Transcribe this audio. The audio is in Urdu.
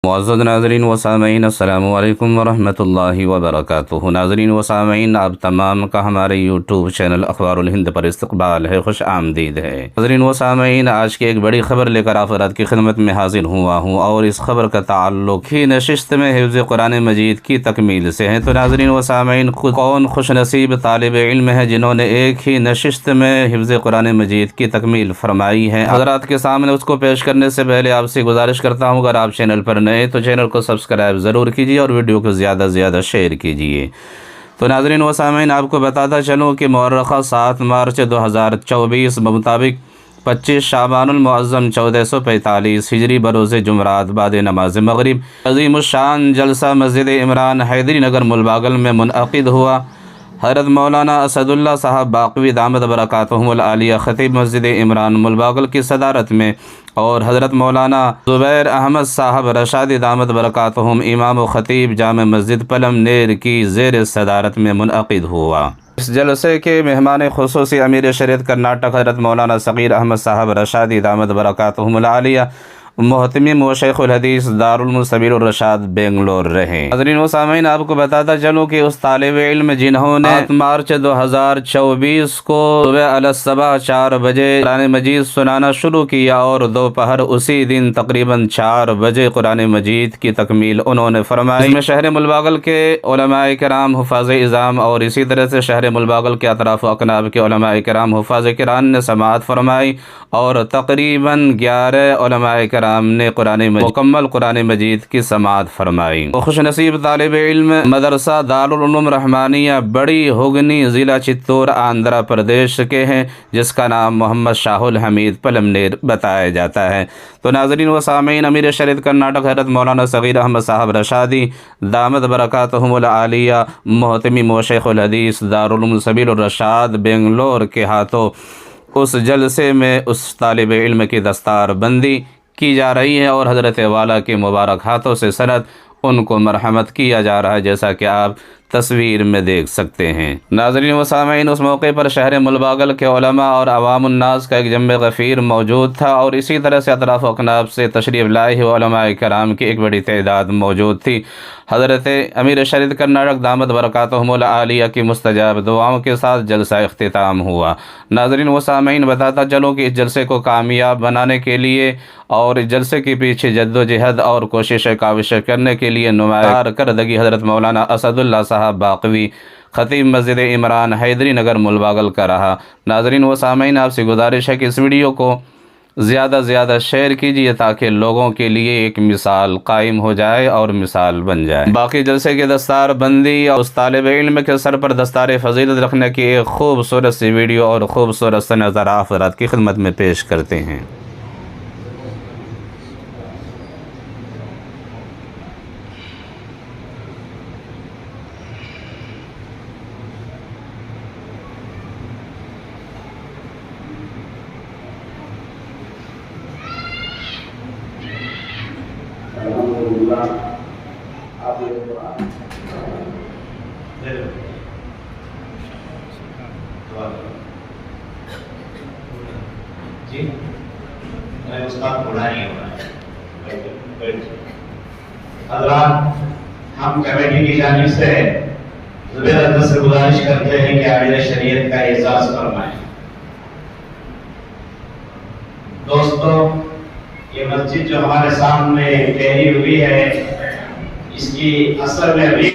معزز ناظرین و سامعین، السلام علیکم ورحمۃ اللہ وبرکاتہ۔ ناظرین و سامعین، آپ تمام کا ہمارے یوٹیوب چینل اخبار الہند پر استقبال ہے، خوش آمدید ہے۔ ناظرین و سامعین، آج کی ایک بڑی خبر لے کر آپ کی خدمت میں حاضر ہوا ہوں، اور اس خبر کا تعلق ہی نشست میں حفظ قرآن مجید کی تکمیل سے ہے۔ تو ناظرین و سامعین، کون خوش نصیب طالب علم ہے جنہوں نے ایک ہی نشست میں حفظ قرآن مجید کی تکمیل فرمائی ہے؟ حضرات کے سامنے اس کو پیش کرنے سے پہلے آپ سے گزارش کرتا ہوں، اگر آپ چینل پر تو چینل کو سبسکرائب ضرور کیجیے اور ویڈیو کو زیادہ سے زیادہ شیئر کیجیے۔ تو ناظرین و سامعین، آپ کو بتاتا چلوں کہ مورخہ 7 مارچ 2024 بمطابق 25 شعبان المعظم 1445 ہجری بروز جمعرات بعد نماز مغرب عظیم الشان جلسہ مسجد عمران حیدری نگر ملباگل میں منعقد ہوا۔ حضرت مولانا اسد اللہ صاحب باقوی دامت برکاتہم العالیہ خطیب مسجد عمران ملباگل کی صدارت میں، اور حضرت مولانا زبیر احمد صاحب رشادی دامت برکاتہم امام و خطیب جامع مسجد پلم نیر کی زیر صدارت میں منعقد ہوا۔ اس جلسے کے مہمان خصوصی امیر شریعت کرناٹک حضرت مولانا صغیر احمد صاحب رشادی دامت برکاتہم العالیہ محتمم و شیخ الحدیث دارالعلوم سبیل الرشاد بنگلور رہے۔ حضرین و سامعین، آپ کو بتاتا چلوں کہ اس طالب علم جنہوں نے 7 مارچ 2024 کو صبح الصبح 4 بجے قرآن مجید سنانا شروع کیا، اور دوپہر اسی دن تقریباً 4 بجے قرآن مجید کی تکمیل انہوں نے فرمائی۔ اس میں شہر ملباگل کے علماء کرام حفاظ اعظام اور اسی طرح سے شہر ملباگل کے اطراف و اکناب کے علماء کرام حفاظ کرام نے سماعت فرمائی، اور تقریباً 11 علماء کرام نے مکمل قرآن مجید کی سماعت فرمائی۔ وہ خوش نصیب طالب علم مدرسہ دارالعلوم رحمانیہ بڑی ہوگنی ضلع چتور آندھرا پردیش کے ہیں، جس کا نام محمد شاہ الحمید پلمنیر بتایا جاتا ہے۔ تو ناظرین و سامعین، امیر شریعت کرناٹک حضرت مولانا صغیر احمد صاحب رشادی دامت برکاتہم العالیہ محتمم و شیخ الحدیث دارالعلوم سبیل الرشاد بنگلور کے ہاتھوں اس جلسے میں اس طالب علم کی دستار بندی کی جا رہی ہے، اور حضرت والا کے مبارک ہاتھوں سے سند ان کو مرحمت کیا جا رہا ہے، جیسا کہ آپ تصویر میں دیکھ سکتے ہیں۔ ناظرین و سامعین، اس موقع پر شہر ملباگل کے علماء اور عوام الناس کا ایک جمع غفیر موجود تھا، اور اسی طرح سے اطراف و اکناب سے تشریف لائے علماء کرام کی ایک بڑی تعداد موجود تھی۔ حضرت امیر شریعت کرناٹک دامت برکاتہم العالیہ کی مستجاب دعاؤں کے ساتھ جلسہ اختتام ہوا۔ ناظرین و سامعین، بتاتا چلوں کہ اس جلسے کو کامیاب بنانے کے لیے اور اس جلسے کے پیچھے جد و جہد اور کوششیں کاوشیں کرنے کے لیے نمایاں کارکردگی حضرت مولانا اسد اللہ صاحب باقوی خطیب مسجد عمران حیدری نگر ملباگل کا رہا۔ ناظرین و سامعین، آپ سے گزارش ہے کہ اس ویڈیو کو زیادہ سے زیادہ شیئر کیجیے تاکہ لوگوں کے لیے ایک مثال قائم ہو جائے اور مثال بن جائے۔ باقی جلسے کی دستار بندی اور اس طالب علم کے سر پر دستار فضیلت رکھنے کی ایک خوبصورت سی ویڈیو اور خوبصورت سے نظر حضرات کی خدمت میں پیش کرتے ہیں۔ جی میں استاد بولا نہیں ہو رہا ہے۔ حضرات، ہم کمیٹی کی جانب سے زبیر احمد سے گزارش کرتے ہیں کہ امیر شریعت کا اعزاز فرمائیں۔ دوستو، یہ مسجد جو ہمارے سامنے ٹھہری ہوئی ہے، اس کی اصل میں